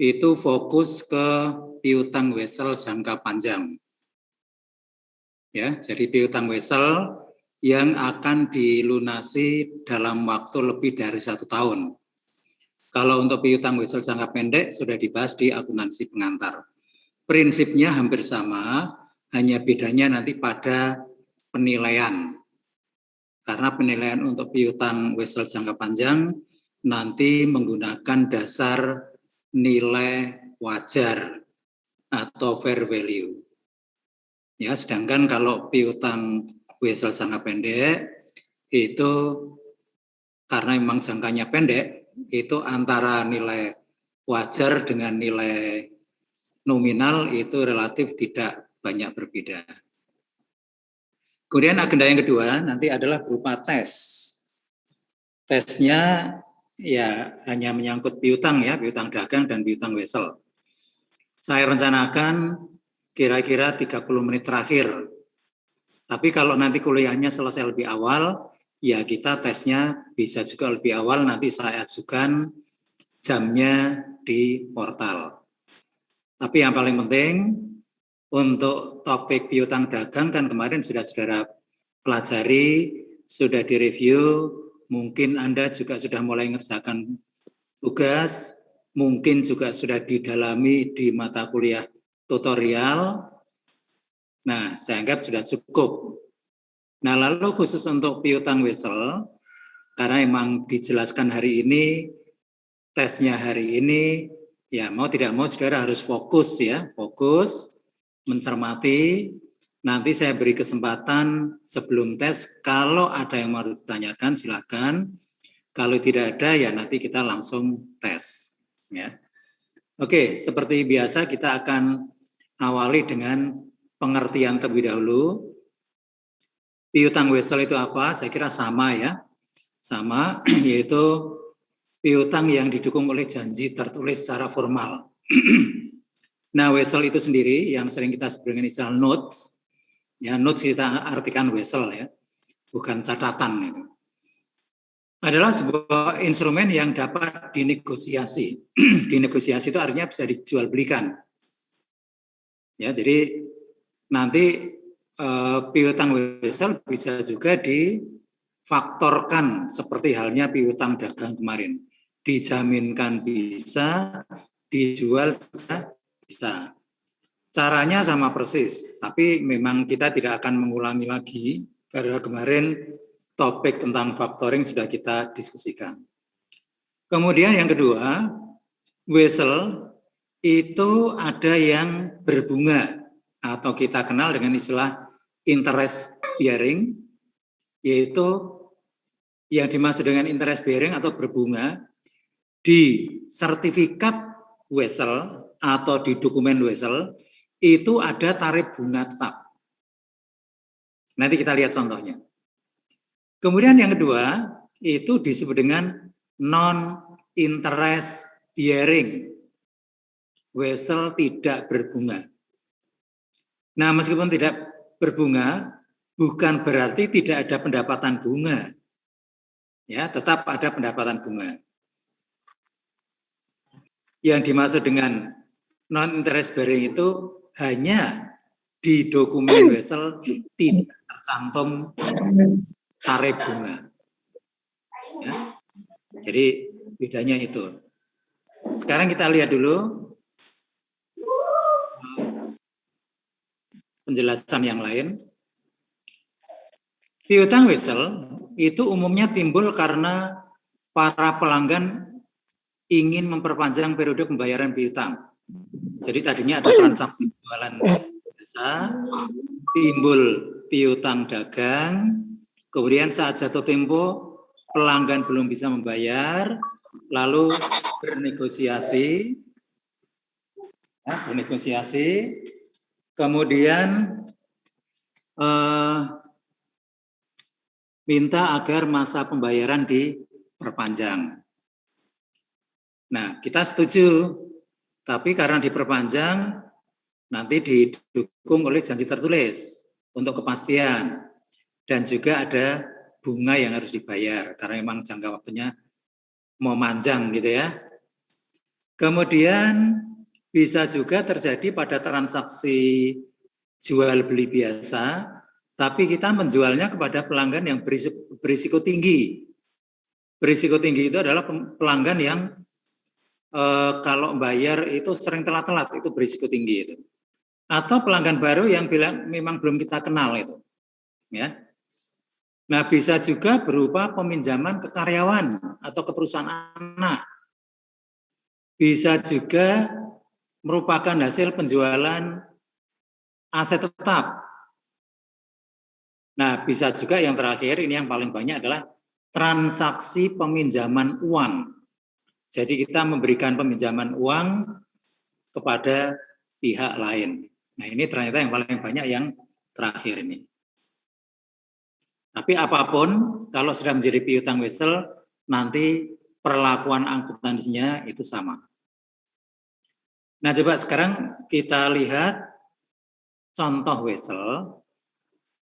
itu fokus ke piutang wesel jangka panjang. Ya, jadi piutang wesel yang akan dilunasi dalam waktu lebih dari 1 tahun. Kalau untuk piutang wesel jangka pendek sudah dibahas di akuntansi pengantar. Prinsipnya hampir sama, hanya bedanya nanti pada penilaian. Karena penilaian untuk piutang wesel jangka panjang nanti menggunakan dasar nilai wajar atau fair value. Ya, sedangkan kalau piutang wesel jangka pendek itu karena memang jangkanya pendek, itu antara nilai wajar dengan nilai nominal itu relatif tidak banyak berbeda. Kemudian agenda yang kedua nanti adalah berupa tes. Tesnya ya hanya menyangkut piutang ya, piutang dagang dan piutang wesel. Saya rencanakan kira-kira 30 menit terakhir. Tapi kalau nanti kuliahnya selesai lebih awal, ya kita tesnya bisa juga lebih awal, nanti saya ajukan jamnya di portal. Tapi yang paling penting, untuk topik piutang dagang kan kemarin sudah saudara pelajari, sudah direview, mungkin Anda juga sudah mulai mengerjakan tugas, mungkin juga sudah didalami di mata kuliah tutorial. Nah, saya anggap sudah cukup. Nah, lalu khusus untuk piutang wesel, karena memang dijelaskan hari ini, tesnya hari ini, ya mau tidak mau saudara harus fokus ya, fokus, mencermati. Nanti saya beri kesempatan sebelum tes, kalau ada yang mau ditanyakan silakan. Kalau tidak ada ya nanti kita langsung tes. Ya. Oke, seperti biasa kita akan awali dengan pengertian terlebih dahulu. Piutang wesel itu apa? Saya kira sama ya, sama yaitu piutang yang didukung oleh janji tertulis secara formal. Nah, wesel itu sendiri yang sering kita sebut dengan istilah notes. Ya, notes kita artikan wesel ya, bukan catatan itu. Adalah sebuah instrumen yang dapat dinegosiasi. Dinegosiasi itu artinya bisa dijual belikan. Ya, jadi nanti piutang wesel bisa juga difaktorkan seperti halnya piutang dagang kemarin. Dijaminkan bisa, dijual juga bisa. Caranya sama persis, tapi memang kita tidak akan mengulangi lagi karena kemarin topik tentang factoring sudah kita diskusikan. Kemudian yang kedua, wesel itu ada yang berbunga atau kita kenal dengan istilah interest bearing, yaitu yang dimaksud dengan interest bearing atau berbunga di sertifikat wesel atau di dokumen wesel itu ada tarif bunga tetap. Nanti kita lihat contohnya. Kemudian yang kedua, itu disebut dengan non-interest bearing. Wesel tidak berbunga. Nah, meskipun tidak berbunga, bukan berarti tidak ada pendapatan bunga. Ya, tetap ada pendapatan bunga. Yang dimaksud dengan non-interest bearing itu hanya di dokumen wesel tidak tercantum tarif bunga. Ya. Jadi bedanya itu. Sekarang kita lihat dulu penjelasan yang lain. Piutang wesel itu umumnya timbul karena para pelanggan ingin memperpanjang periode pembayaran piutang. Jadi tadinya ada transaksi jualan biasa, timbul piutang dagang, kemudian saat jatuh tempo pelanggan belum bisa membayar, lalu bernegosiasi, kemudian minta agar masa pembayaran diperpanjang. Nah, kita setuju, tapi karena diperpanjang, nanti didukung oleh janji tertulis untuk kepastian. Dan juga ada bunga yang harus dibayar, karena memang jangka waktunya mau panjang gitu ya. Kemudian bisa juga terjadi pada transaksi jual beli biasa, tapi kita menjualnya kepada pelanggan yang berisiko tinggi. Berisiko tinggi itu adalah pelanggan yang kalau bayar itu sering telat-telat, itu berisiko tinggi itu. Atau pelanggan baru yang bilang memang belum kita kenal itu, ya. Nah, bisa juga berupa peminjaman ke karyawan atau ke perusahaan anak. Bisa juga merupakan hasil penjualan aset tetap. Nah, bisa juga yang terakhir, ini yang paling banyak adalah transaksi peminjaman uang. Jadi kita memberikan peminjaman uang kepada pihak lain. Nah, ini ternyata yang paling banyak yang terakhir ini. Tapi apapun, kalau sudah menjadi piutang wesel, nanti perlakuan akuntansinya itu sama. Nah, coba sekarang kita lihat contoh wesel.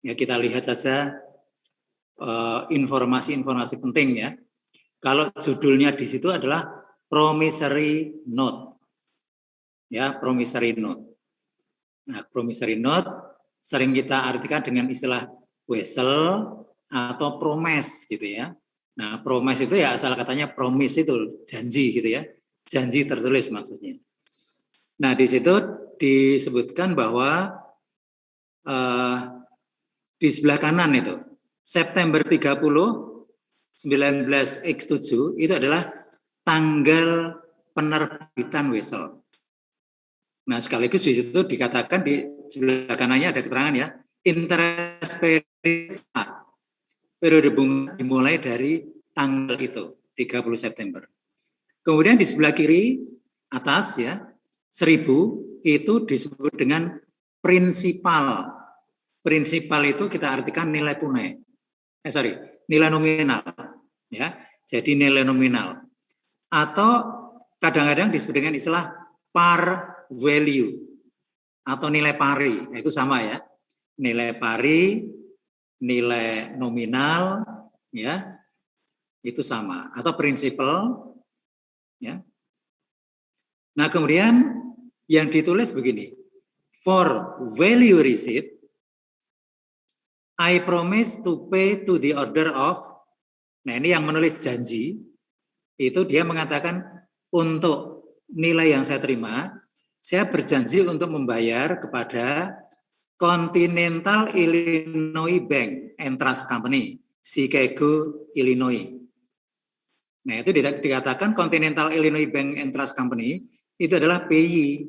Ya, kita lihat saja informasi-informasi penting ya. Kalau judulnya di situ adalah promissory note. Ya, promissory note. Nah, promissory note sering kita artikan dengan istilah wesel atau promise gitu ya. Nah, promise itu ya asal katanya promise itu janji gitu ya. Janji tertulis maksudnya. Nah, di situ disebutkan bahwa di sebelah kanan itu September 30 19X7 itu adalah tanggal penerbitan wesel. Nah, sekaligus di situ dikatakan di sebelah kanannya ada keterangan ya, interest periode bunga dimulai dari tanggal itu, 30 September. Kemudian di sebelah kiri atas ya, 1000 itu disebut dengan prinsipal. Prinsipal itu kita artikan nilai tunai. Nilai nominal. Ya, jadi nilai nominal. Atau kadang-kadang disebut dengan istilah par value atau nilai pari. Nah, itu sama ya. Nilai pari, nilai nominal, ya, itu sama. Atau prinsipal, ya. Nah, kemudian yang ditulis begini. For value receipt, I promise to pay to the order of. Nah, ini yang menulis janji, itu dia mengatakan untuk nilai yang saya terima, saya berjanji untuk membayar kepada Continental Illinois Bank and Trust Company, Chicago, Illinois. Nah, itu dikatakan Continental Illinois Bank and Trust Company itu adalah PY.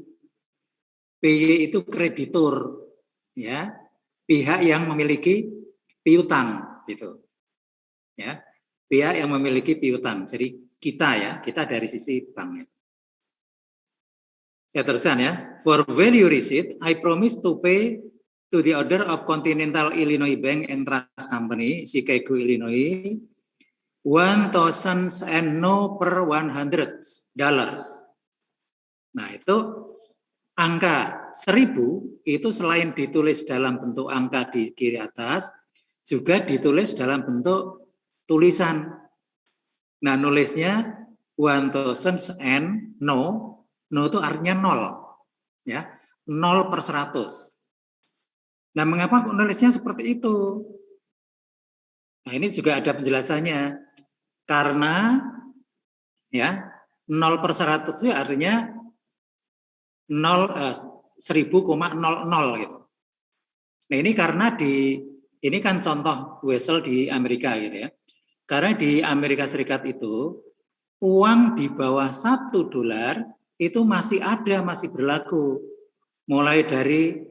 PY itu kreditur, ya, pihak yang memiliki piutang, gitu. Ya, pihak yang memiliki piutang. Jadi kita dari sisi bank. Saya teruskan ya. For value receipt, I promise to pay to the order of Continental Illinois Bank and Trust Company, Chicago, Illinois, 1,000 and no per $100. Nah, itu angka 1000 itu selain ditulis dalam bentuk angka di kiri atas, juga ditulis dalam bentuk tulisan. Nah, nulisnya 1,000 and no itu artinya 0. Ya, 0 per 100. Nah, mengapa nulisnya seperti itu? Nah, ini juga ada penjelasannya. Karena ya 0 per 100 itu artinya 1000,00 gitu. Nah, ini karena ini kan contoh wesel di Amerika gitu ya. Karena di Amerika Serikat itu uang di bawah $1 itu masih ada, masih berlaku. Mulai dari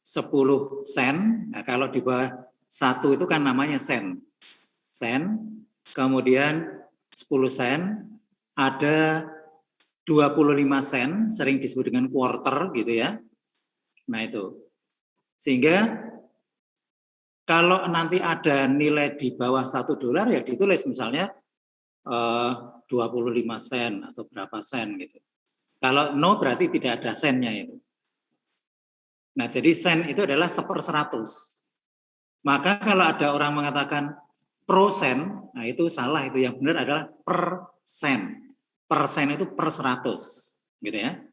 10 sen, nah kalau di bawah 1 itu kan namanya sen. Kemudian 10 sen, ada 25 sen, sering disebut dengan quarter gitu ya. Nah itu. Sehingga kalau nanti ada nilai di bawah $1 ya ditulis misalnya 25 sen atau berapa sen gitu. Kalau no berarti tidak ada sennya itu. Nah, jadi sen itu adalah 1/100. Maka kalau ada orang mengatakan prosen, nah itu salah, itu yang benar adalah persen. persen itu per 100, gitu ya.